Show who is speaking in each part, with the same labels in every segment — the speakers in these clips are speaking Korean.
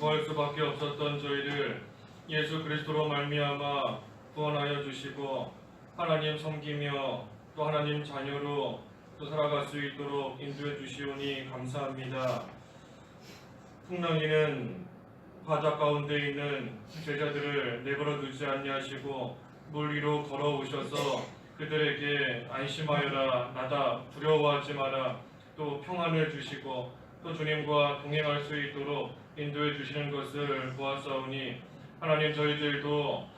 Speaker 1: 구할 수밖에 없었던 저희를 예수 그리스도로 말미암아 구원하여 주시고 하나님 섬기며 또 하나님 자녀로 또 살아갈 수 있도록 인도해 주시오니 감사합니다. 풍랑이는 바다 가운데 있는 제자들을 내버려 두지 아니하시고 물 위로 걸어오셔서 그들에게 안심하여라, 나다, 두려워하지 마라, 또 평안을 주시고 또 주님과 동행할 수 있도록 인도해 주시는 것을 보았사오니 하나님, 저희들도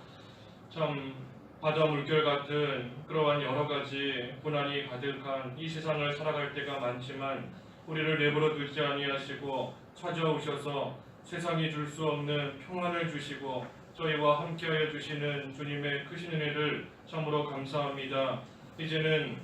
Speaker 1: 참 바다 물결 같은 그러한 여러 가지 고난이 가득한 이 세상을 살아갈 때가 많지만 우리를 내버려 두지 아니하시고 찾아오셔서 세상이 줄 수 없는 평안을 주시고 저희와 함께하여 주시는 주님의 크신 은혜를 참으로 감사합니다. 이제는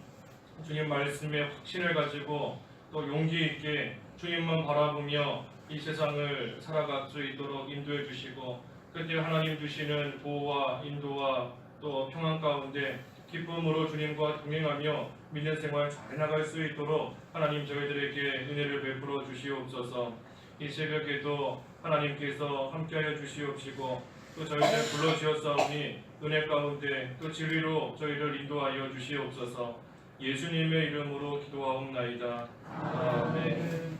Speaker 1: 주님 말씀에 확신을 가지고 또 용기 있게 주님만 바라보며 이 세상을 살아갈 수 있도록 인도해 주시고 그때 하나님 주시는 보호와 인도와 또 평안 가운데 기쁨으로 주님과 동행하며 믿는 생활 잘 나갈 수 있도록 하나님 저희들에게 은혜를 베풀어 주시옵소서. 이 새벽에도 하나님께서 함께하여 주시옵시고 또 저희를 불러주셨사오니 은혜 가운데 또 진리로 저희를 인도하여 주시옵소서. 예수님의 이름으로 기도하옵나이다. 아멘.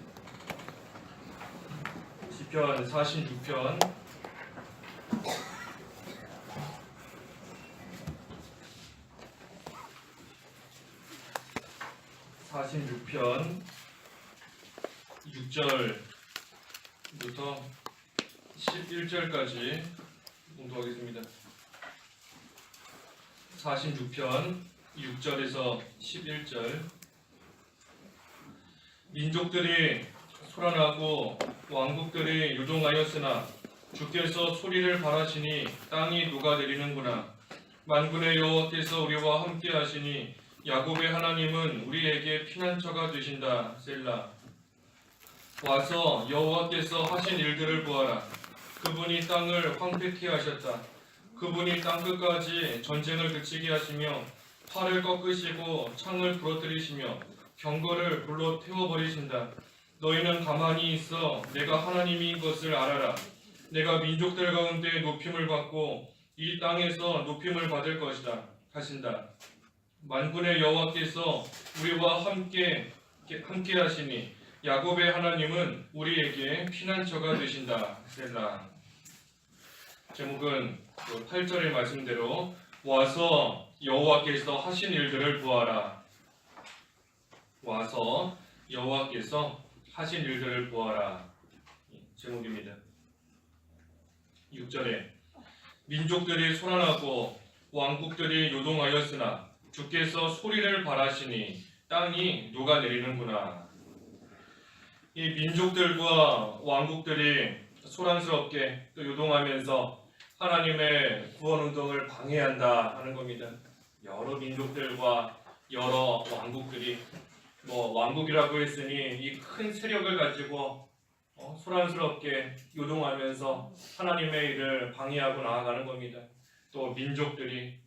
Speaker 1: 시편 46편 6절부터 11절까지 공부하겠습니다. 46편 6절에서 11절. 민족들이 소란하고 왕국들이 요동하였으나 주께서 소리를 발하시니 땅이 녹아내리는구나. 만군의 여호와께서 우리와 함께 하시니 야곱의 하나님은 우리에게 피난처가 되신다. 셀라. 와서 여호와께서 하신 일들을 보아라. 그분이 땅을 황폐케 하셨다. 그분이 땅끝까지 전쟁을 그치게 하시며 팔을 꺾으시고 창을 부러뜨리시며 경거를 불로 태워버리신다. 너희는 가만히 있어 내가 하나님인 것을 알아라. 내가 민족들 가운데 높임을 받고 이 땅에서 높임을 받을 것이다 하신다. 만군의 여호와께서 우리와 함께 하시니 야곱의 하나님은 우리에게 피난처가 되신다. 셀라. 제목은 8절의 말씀대로 와서 여호와께서 하신 일들을 보아라. 와서 여호와께서 하신 일들을 보아라. 제목입니다. 6절에 민족들이 소란하고 왕국들이 요동하였으나 주께서 소리를 발하시니 땅이 녹아내리는구나. 이 민족들과 왕국들이 소란스럽게 또 요동하면서 하나님의 구원운동을 방해한다 하는 겁니다. 여러 민족들과 여러 왕국들이 왕국이라고 했으니 이 큰 세력을 가지고 소란스럽게 요동하면서 하나님의 일을 방해하고 나아가는 겁니다. 또 민족들이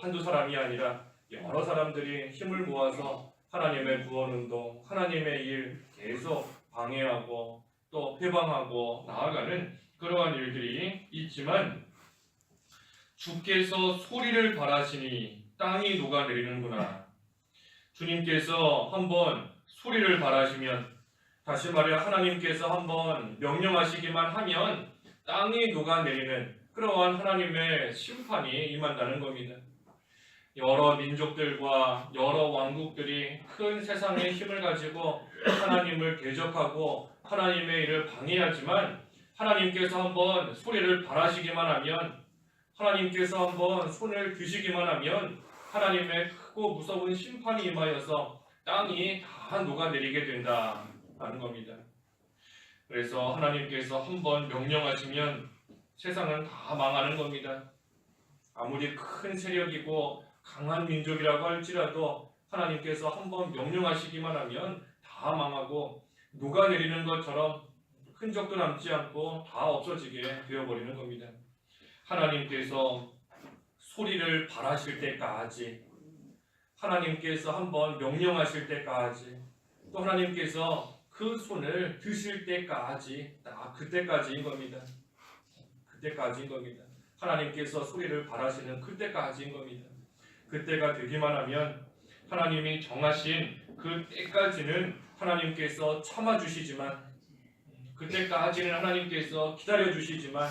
Speaker 1: 한두 사람이 아니라 여러 사람들이 힘을 모아서 하나님의 구원운동, 하나님의 일 계속 방해하고 또 회방하고 나아가는 그러한 일들이 있지만 주께서 소리를 발하시니 땅이 녹아내리는구나. 주님께서 한번 소리를 발하시면, 다시 말해 하나님께서 한번 명령하시기만 하면 땅이 녹아내리는 그러한 하나님의 심판이 임한다는 겁니다. 여러 민족들과 여러 왕국들이 큰 세상의 힘을 가지고 하나님을 대적하고 하나님의 일을 방해하지만 하나님께서 한번 소리를 발하시기만 하면, 하나님께서 한번 손을 드시기만 하면 하나님의 크고 무서운 심판이 임하여서 땅이 다 녹아내리게 된다는 겁니다. 그래서 하나님께서 한번 명령하시면 세상은 다 망하는 겁니다. 아무리 큰 세력이고 강한 민족이라고 할지라도 하나님께서 한번 명령하시기만 하면 다 망하고 녹아내리는 것처럼 흔적도 남지 않고 다 없어지게 되어버리는 겁니다. 하나님께서 소리를 발하실 때까지, 하나님께서 한번 명령하실 때까지, 또 하나님께서 그 손을 드실 때까지, 그때까지인 겁니다. 그때까지인 겁니다. 하나님께서 소리를 바라시는 그때까지인 겁니다. 그때가 되기만 하면 하나님이 정하신 그 때까지는 하나님께서 참아주시지만, 그때까지는 하나님께서 기다려주시지만,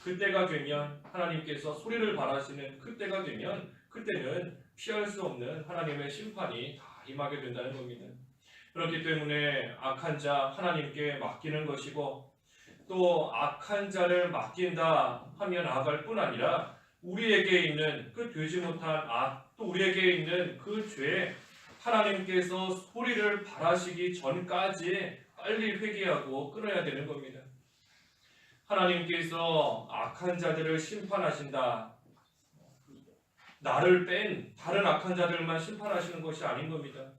Speaker 1: 그때가 되면 하나님께서 소리를 바라시는 그때가 되면 그때는 피할 수 없는 하나님의 심판이 다 임하게 된다는 겁니다. 그렇기 때문에 악한 자 하나님께 맡기는 것이고, 또 악한 자를 맡긴다 하면 나아갈 뿐 아니라 우리에게 있는 그 되지 못한 악, 또 우리에게 있는 그 죄, 하나님께서 소리를 바라시기 전까지 빨리 회개하고 끊어야 되는 겁니다. 하나님께서 악한 자들을 심판하신다, 나를 뺀 다른 악한 자들만 심판하시는 것이 아닌 겁니다.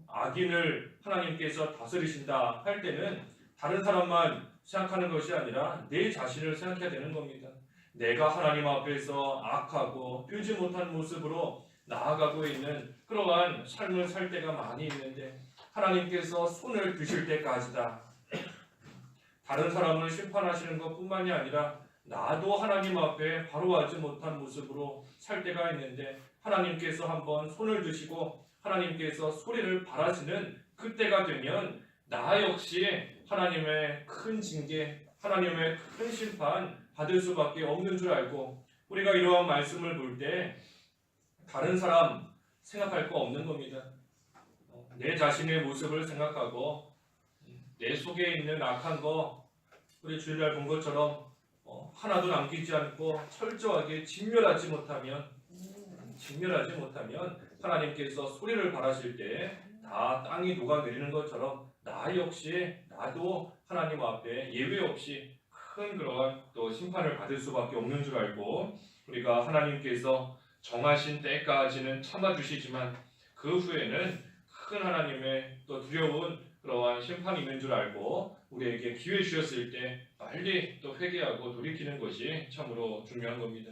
Speaker 1: 악인을 하나님께서 다스리신다 할 때는 다른 사람만 생각하는 것이 아니라 내 자신을 생각해야 되는 겁니다. 내가 하나님 앞에서 악하고 되지 못한 모습으로 나아가고 있는 그러한 삶을 살 때가 많이 있는데, 하나님께서 손을 드실 때까지다. 다른 사람을 심판하시는 것뿐만이 아니라 나도 하나님 앞에 바로하지 못한 모습으로 살 때가 있는데, 하나님께서 한번 손을 드시고 하나님께서 소리를 바라시는 그때가 되면 나 역시 하나님의 큰 징계, 하나님의 큰 심판 받을 수밖에 없는 줄 알고, 우리가 이러한 말씀을 볼 때 다른 사람 생각할 거 없는 겁니다. 내 자신의 모습을 생각하고 내 속에 있는 악한 거, 우리 주일날 본 것처럼 하나도 남기지 않고 철저하게 진멸하지 못하면 하나님께서 소리를 바라실 때 다 땅이 녹아내리는 것처럼 나 역시 나도 하나님 앞에 예외 없이 큰 그러한 또 심판을 받을 수밖에 없는 줄 알고, 우리가 하나님께서 정하신 때까지는 참아주시지만 그 후에는 큰 하나님의 또 두려운 그러한 심판이 있는 줄 알고 우리에게 기회 주셨을 때 빨리 또 회개하고 돌이키는 것이 참으로 중요한 겁니다.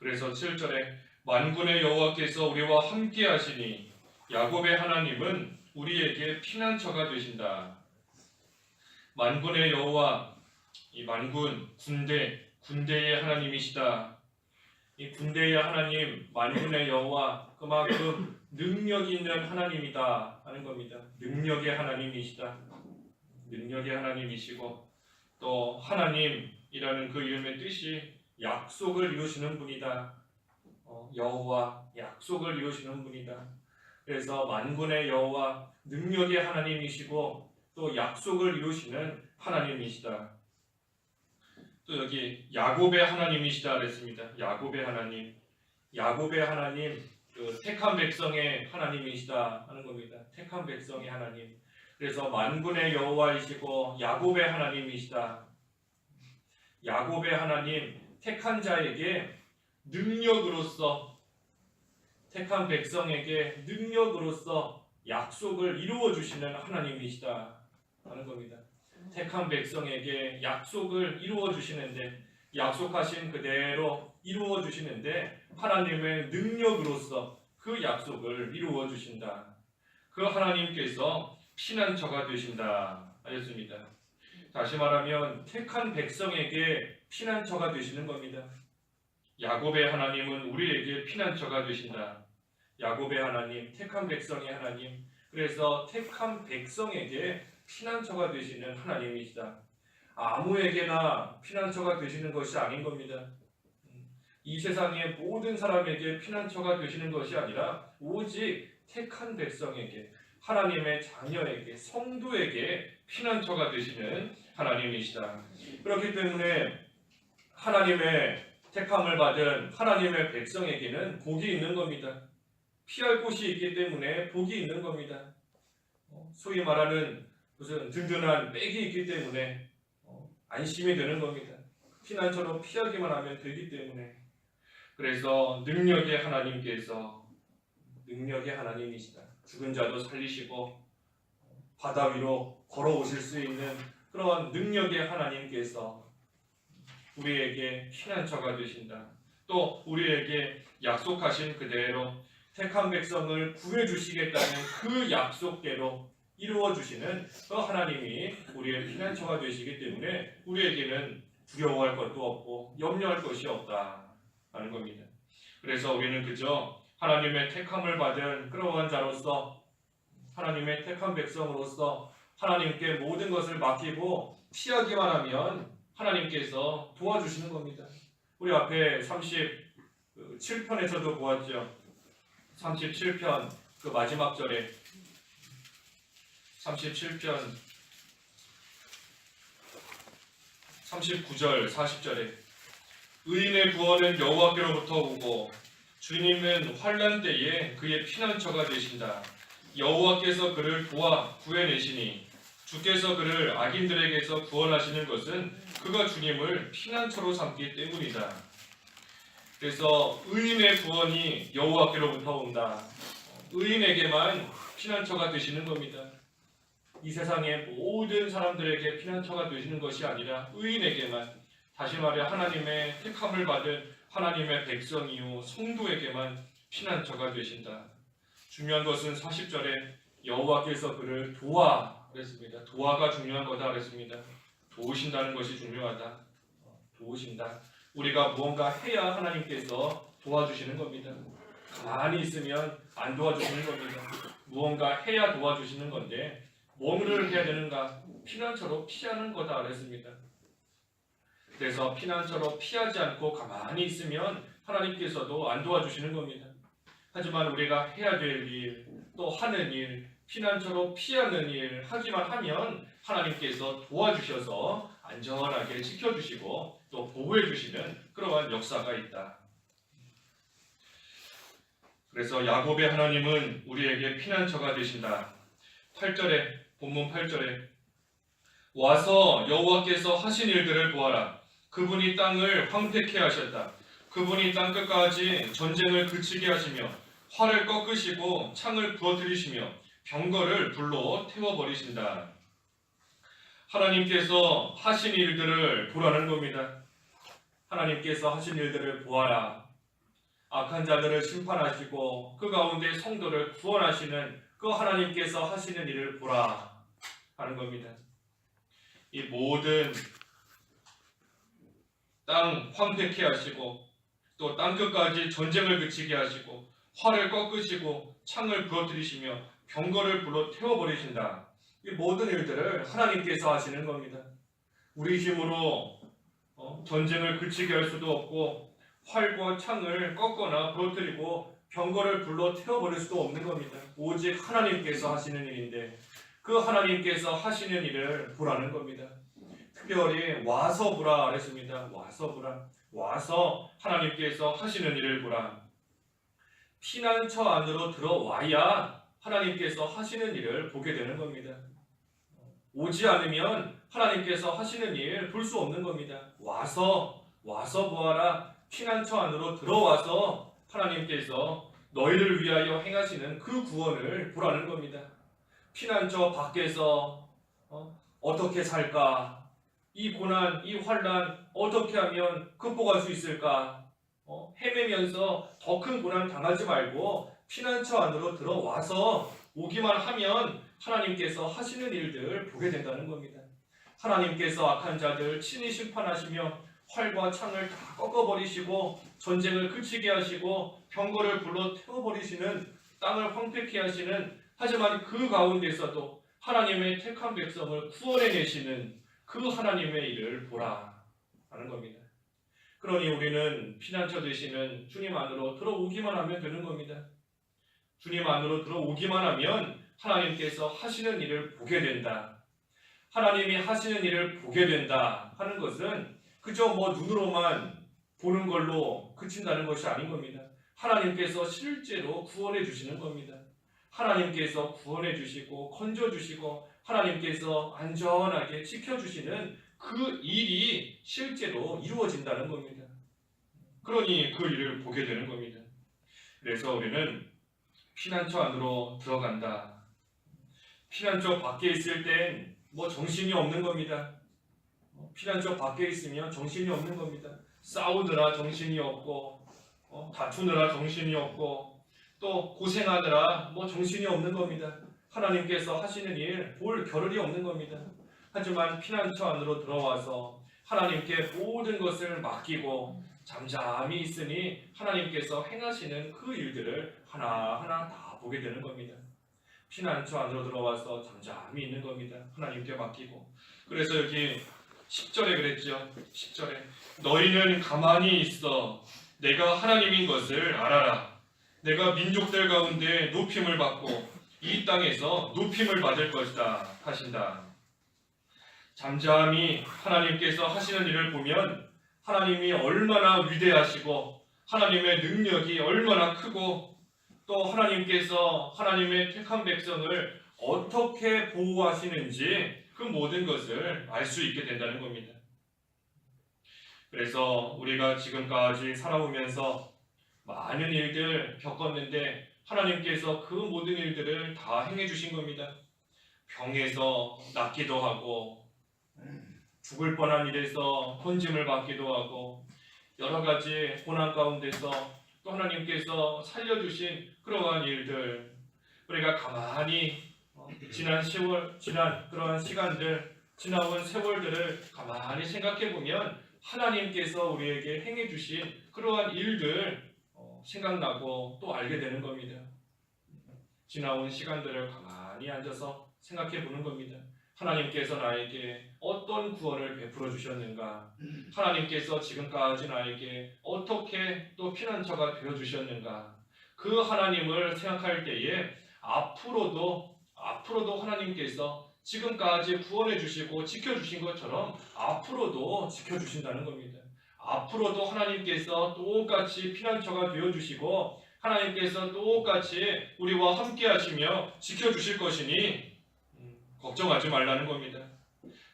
Speaker 1: 그래서 7절에 만군의 여호와께서 우리와 함께 하시니 야곱의 하나님은 우리에게 피난처가 되신다. 만군의 여호와, 이 만군, 군대의 하나님이시다. 이 군대의 하나님, 만군의 여호와, 그만큼 능력이 있는 하나님이다 하는 겁니다. 능력의 하나님이시다. 능력의 하나님이시고, 또 하나님이라는 그 이름의 뜻이 약속을 이루시는 분이다. 여호와, 약속을 이루시는 분이다. 그래서 만군의 여호와, 능력의 하나님이시고 또 약속을 이루시는 하나님이시다. 또 여기 야곱의 하나님이시다 그랬습니다. 야곱의 하나님, 그 택한 백성의 하나님이시다 하는 겁니다. 택한 백성의 하나님. 그래서 만군의 여호와이시고 야곱의 하나님이시다. 야곱의 하나님, 택한 자에게 능력으로서, 택한 백성에게 능력으로서 약속을 이루어 주시는 하나님이시다 하는 겁니다. 택한 백성에게 약속을 이루어 주시는데, 약속하신 그대로 이루어 주시는데 하나님의 능력으로서 그 약속을 이루어 주신다. 그 하나님께서 피난처가 되신다 하였습니다. 다시 말하면 택한 백성에게 피난처가 되시는 겁니다. 야곱의 하나님은 우리에게 피난처가 되신다. 야곱의 하나님, 택한 백성의 하나님, 그래서 택한 백성에게 피난처가 되시는 하나님이시다. 아무에게나 피난처가 되시는 것이 아닌 겁니다. 이 세상의 모든 사람에게 피난처가 되시는 것이 아니라 오직 택한 백성에게, 하나님의 자녀에게, 성도에게 피난처가 되시는 하나님이시다. 그렇기 때문에 하나님의 택함을 받은 하나님의 백성에게는 복이 있는 겁니다. 피할 곳이 있기 때문에 복이 있는 겁니다. 소위 말하는 무슨 든든한 백이 있기 때문에 안심이 되는 겁니다. 피난처로 피하기만 하면 되기 때문에. 그래서 능력의 하나님께서, 능력의 하나님이시다. 죽은 자도 살리시고 바다 위로 걸어오실 수 있는 그런 능력의 하나님께서 우리에게 피난처가 되신다. 또 우리에게 약속하신 그대로 택한 백성을 구해주시겠다는 그 약속대로 이루어 주시는 그 하나님이 우리의 피난처가 되시기 때문에 우리에게는 두려워할 것도 없고 염려할 것이 없다라는 겁니다. 그래서 우리는 그저 하나님의 택함을 받은 그러한 자로서, 하나님의 택한 백성으로서 하나님께 모든 것을 맡기고 피하기만 하면 하나님께서 도와주시는 겁니다. 우리 앞에 37편에서도 보았죠. 37편 그 마지막 절에 37편 39절 40절에 의인의 구원은 여호와께로부터 오고 주님은 환난 때에 그의 피난처가 되신다. 여호와께서 그를 도와 구해내시니 주께서 그를 악인들에게서 구원하시는 것은 그가 주님을 피난처로 삼기 때문이다. 그래서 의인의 구원이 여호와께로부터 온다. 의인에게만 피난처가 되시는 겁니다. 이 세상의 모든 사람들에게 피난처가 되시는 것이 아니라 의인에게만, 다시 말해 하나님의 택함을 받은 하나님의 백성이요 성도에게만 피난처가 되신다. 중요한 것은 40절에 여호와께서 그를 도와 그랬습니다. 도와가 중요한 거다 그랬습니다. 도우신다는 것이 중요하다. 도우신다. 우리가 무언가 해야 하나님께서 도와주시는 겁니다. 가만히 있으면 안 도와주시는 겁니다. 무언가 해야 도와주시는 건데 뭐를 해야 되는가? 피난처로 피하는 거다 그랬습니다. 그래서 피난처로 피하지 않고 가만히 있으면 하나님께서도 안 도와주시는 겁니다. 하지만 우리가 해야 될 일, 또 하는 일, 피난처로 피하는 일 하기만 하면 하나님께서 도와주셔서 안전하게 지켜주시고 또 보호해주시는 그러한 역사가 있다. 그래서 야곱의 하나님은 우리에게 피난처가 되신다. 8절에 본문 8절에 와서 여호와께서 하신 일들을 보아라. 그분이 땅을 황폐케 하셨다. 그분이 땅 끝까지 전쟁을 그치게 하시며 활을 꺾으시고 창을 부어뜨리시며 병거를 불로 태워버리신다. 하나님께서 하신 일들을 보라는 겁니다. 하나님께서 하신 일들을 보아라. 악한 자들을 심판하시고 그 가운데 성도를 구원하시는 그 하나님께서 하시는 일을 보라 하는 겁니다. 이 모든 땅 황폐케 하시고 또 땅 끝까지 전쟁을 그치게 하시고 활을 꺾으시고 창을 부어뜨리시며 병거를 불로 태워버리신다. 이 모든 일들을 하나님께서 하시는 겁니다. 우리 힘으로 전쟁을 그치게 할 수도 없고 활과 창을 꺾거나 부어뜨리고 병거를 불로 태워버릴 수도 없는 겁니다. 오직 하나님께서 하시는 일인데 그 하나님께서 하시는 일을 보라는 겁니다. 특별히 와서 보라 그랬습니다. 와서 보라. 와서 하나님께서 하시는 일을 보라. 피난처 안으로 들어와야 하나님께서 하시는 일을 보게 되는 겁니다. 오지 않으면 하나님께서 하시는 일 볼 수 없는 겁니다. 와서 보아라. 피난처 안으로 들어와서 하나님께서 너희를 위하여 행하시는 그 구원을 보라는 겁니다. 피난처 밖에서 어떻게 살까? 이 고난, 이 환난 어떻게 하면 극복할 수 있을까? 헤매면서 더 큰 고난 당하지 말고 피난처 안으로 들어와서 오기만 하면 하나님께서 하시는 일들 보게 된다는 겁니다. 하나님께서 악한 자들 친히 심판하시며 활과 창을 다 꺾어버리시고 전쟁을 그치게 하시고 병거를 불러 태워버리시는 땅을 황폐케 하시는, 하지만 그 가운데서도 하나님의 택한 백성을 구원해내시는 그 하나님의 일을 보라 하는 겁니다. 그러니 우리는 피난처 되시는 주님 안으로 들어오기만 하면 되는 겁니다. 주님 안으로 들어오기만 하면 하나님께서 하시는 일을 보게 된다. 하나님이 하시는 일을 보게 된다 하는 것은 그저 눈으로만 보는 걸로 그친다는 것이 아닌 겁니다. 하나님께서 실제로 구원해 주시는 겁니다. 하나님께서 구원해 주시고 건져 주시고 하나님께서 안전하게 지켜주시는 그 일이 실제로 이루어진다는 겁니다. 그러니 그 일을 보게 되는 겁니다. 그래서 우리는 피난처 안으로 들어간다. 피난처 밖에 있을 땐 정신이 없는 겁니다. 피난처 밖에 있으면 정신이 없는 겁니다. 싸우느라 정신이 없고 다투느라 정신이 없고 또 고생하느라 정신이 없는 겁니다. 하나님께서 하시는 일 볼 겨를이 없는 겁니다. 하지만 피난처 안으로 들어와서 하나님께 모든 것을 맡기고 잠잠히 있으니 하나님께서 행하시는 그 일들을 하나하나 다 보게 되는 겁니다. 피난처 안으로 들어와서 잠잠히 있는 겁니다. 하나님께 맡기고. 그래서 여기 10절에 그랬죠. 10절에 너희는 가만히 있어 내가 하나님인 것을 알아라. 내가 민족들 가운데 높임을 받고 이 땅에서 높임을 받을 것이다 하신다. 잠잠히 하나님께서 하시는 일을 보면 하나님이 얼마나 위대하시고 하나님의 능력이 얼마나 크고 또 하나님께서 하나님의 택한 백성을 어떻게 보호하시는지 그 모든 것을 알 수 있게 된다는 겁니다. 그래서 우리가 지금까지 살아오면서 많은 일들 겪었는데 하나님께서 그 모든 일들을 다 행해 주신 겁니다. 병에서 낫기도 하고 죽을 뻔한 일에서 건짐을 받기도 하고 여러 가지 고난 가운데서 또 하나님께서 살려주신 그러한 일들, 우리가 가만히 지난 그러한 시간들, 지나온 세월들을 가만히 생각해 보면 하나님께서 우리에게 행해 주신 그러한 일들 생각나고 또 알게 되는 겁니다. 지나온 시간들을 가만히 앉아서 생각해 보는 겁니다. 하나님께서 나에게 어떤 구원을 베풀어 주셨는가? 하나님께서 지금까지 나에게 어떻게 또 피난처가 되어 주셨는가? 그 하나님을 생각할 때에 앞으로도 하나님께서 지금까지 구원해 주시고 지켜 주신 것처럼 앞으로도 지켜 주신다는 겁니다. 앞으로도 하나님께서 똑같이 피난처가 되어 주시고 하나님께서 똑같이 우리와 함께 하시며 지켜 주실 것이니 걱정하지 말라는 겁니다.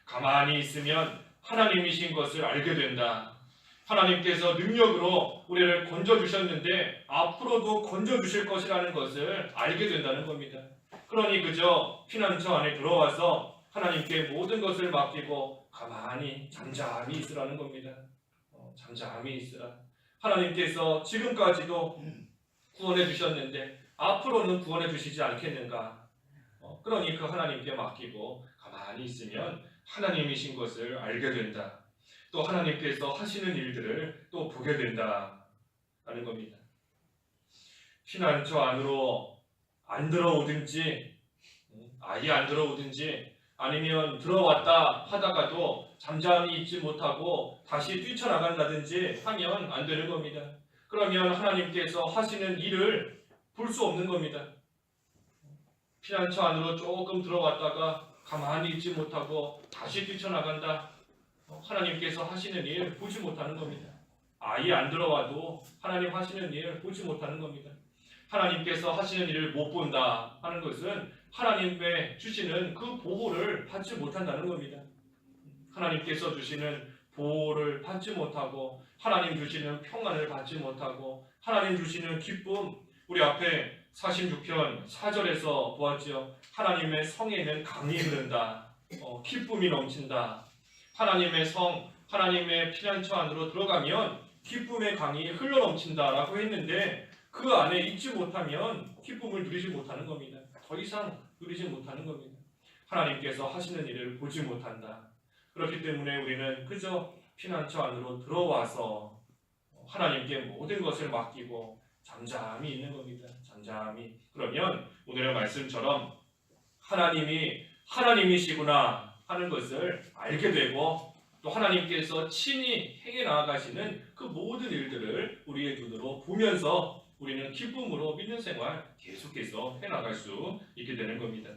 Speaker 1: 가만히 있으면 하나님이신 것을 알게 된다. 하나님께서 능력으로 우리를 건져주셨는데 앞으로도 건져주실 것이라는 것을 알게 된다는 겁니다. 그러니 그저 피난처 안에 들어와서 하나님께 모든 것을 맡기고 가만히 잠잠히 있으라는 겁니다. 잠잠히 있으라. 하나님께서 지금까지도 구원해 주셨는데 앞으로는 구원해 주시지 않겠는가? 그러니 그 하나님께 맡기고 가만히 있으면 하나님이신 것을 알게 된다. 또 하나님께서 하시는 일들을 또 보게 된다 라는 겁니다. 피난처 안으로 안 들어오든지 아예 안 들어오든지 아니면 들어왔다 하다가도 잠잠히 있지 못하고 다시 뛰쳐나간다든지 하면 안 되는 겁니다. 그러면 하나님께서 하시는 일을 볼 수 없는 겁니다. 피난처 안으로 조금 들어왔다가 가만히 있지 못하고 다시 뛰쳐나간다. 하나님께서 하시는 일 보지 못하는 겁니다. 아예 안 들어와도 하나님 하시는 일 보지 못하는 겁니다. 하나님께서 하시는 일을 못 본다 하는 것은 하나님의 주시는 그 보호를 받지 못한다는 겁니다. 하나님께서 주시는 보호를 받지 못하고 하나님 주시는 평안을 받지 못하고 하나님 주시는 기쁨, 우리 앞에 46편 4절에서 보았죠. 하나님의 성에는 강이 흐른다. 기쁨이 넘친다. 하나님의 성, 하나님의 피난처 안으로 들어가면 기쁨의 강이 흘러넘친다라고 했는데 그 안에 있지 못하면 기쁨을 누리지 못하는 겁니다. 더 이상 누리지 못하는 겁니다. 하나님께서 하시는 일을 보지 못한다. 그렇기 때문에 우리는 그저 피난처 안으로 들어와서 하나님께 모든 것을 맡기고 잠잠히 있는 겁니다. 잠잠히. 그러면 오늘의 말씀처럼 하나님이 하나님이시구나 하는 것을 알게 되고 또 하나님께서 친히 행해 나아가시는 그 모든 일들을 우리의 눈으로 보면서 우리는 기쁨으로 믿는 생활 계속해서 해나갈 수 있게 되는 겁니다.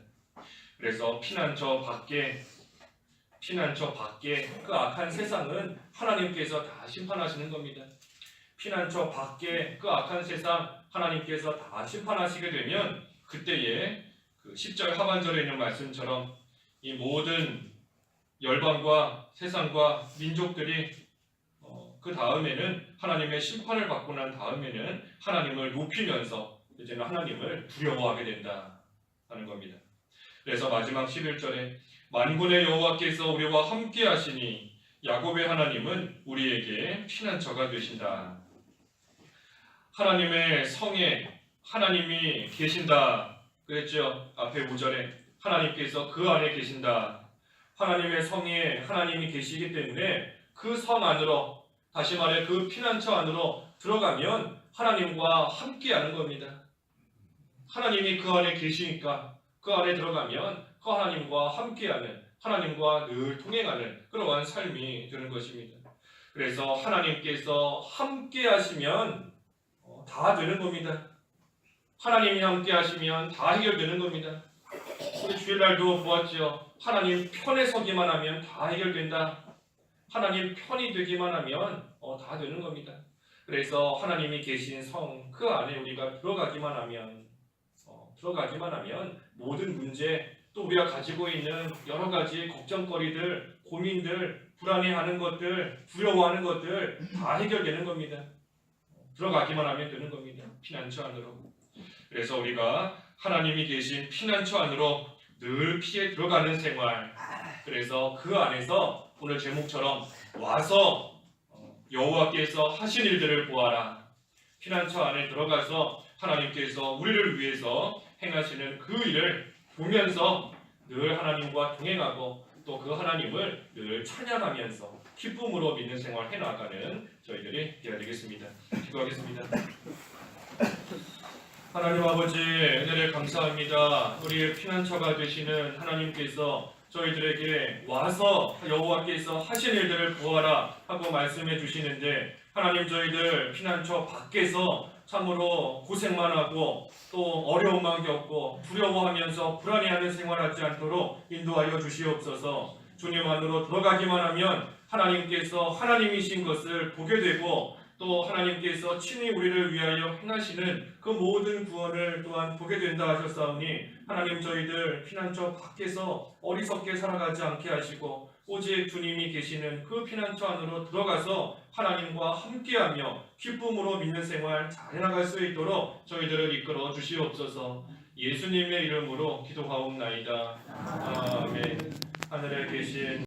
Speaker 1: 그래서 피난처 밖에 그 악한 세상은 하나님께서 다 심판하시는 겁니다. 피난처 밖에 그 악한 세상 하나님께서 다 심판하시게 되면 그때에 그 10절 하반절에 있는 말씀처럼 이 모든 열방과 세상과 민족들이 그 다음에는 하나님의 심판을 받고 난 다음에는 하나님을 높이면서 이제는 하나님을 두려워하게 된다 하는 겁니다. 그래서 마지막 11절에 만군의 여호와께서 우리와 함께 하시니 야곱의 하나님은 우리에게 피난처가 되신다. 하나님의 성에 하나님이 계신다. 그랬죠. 앞에 5절에 하나님께서 그 안에 계신다. 하나님의 성에 하나님이 계시기 때문에 그 성 안으로, 다시 말해 그 피난처 안으로 들어가면 하나님과 함께하는 겁니다. 하나님이 그 안에 계시니까 그 안에 들어가면 그 하나님과 함께하는, 하나님과 늘 동행하는 그러한 삶이 되는 것입니다. 그래서 하나님께서 함께하시면 다 되는 겁니다. 하나님이 함께하시면 다 해결되는 겁니다. 우리 주일날도 보았죠. 하나님 편에 서기만 하면 다 해결된다. 하나님 편이 되기만 하면 다 되는 겁니다. 그래서 하나님이 계신 성 그 안에 우리가 들어가기만 하면 모든 문제, 또 우리가 가지고 있는 여러 가지 걱정거리들, 고민들, 불안해하는 것들, 두려워하는 것들 다 해결되는 겁니다. 들어가기만 하면 되는 겁니다. 피난처 안으로. 그래서 우리가 하나님이 계신 피난처 안으로 늘 피해 들어가는 생활. 그래서 그 안에서 오늘 제목처럼 와서 여호와께서 하신 일들을 보아라. 피난처 안에 들어가서 하나님께서 우리를 위해서 행하시는 그 일을 보면서 늘 하나님과 동행하고 또 그 하나님을 늘 찬양하면서 기쁨으로 믿는 생활 해나가는 저희들이 되어야 되겠습니다. 기도하겠습니다. 하나님 아버지, 은혜를 감사합니다. 우리의 피난처가 되시는 하나님께서 저희들에게 와서 여호와께서 하신 일들을 보아라 하고 말씀해 주시는데, 하나님 저희들 피난처 밖에서 참으로 고생만 하고 또 어려움만 겪고 두려워하면서 불안해하는 생활하지 않도록 인도하여 주시옵소서. 주님 안으로 들어가기만 하면 하나님께서 하나님이신 것을 보게 되고 또 하나님께서 친히 우리를 위하여 행하시는 그 모든 구원을 또한 보게 된다 하셨사오니, 하나님 저희들 피난처 밖에서 어리석게 살아가지 않게 하시고 오직 주님이 계시는 그 피난처 안으로 들어가서 하나님과 함께하며 기쁨으로 믿는 생활 잘 해나갈 수 있도록 저희들을 이끌어 주시옵소서. 예수님의 이름으로 기도하옵나이다. 아멘. 하늘에 계신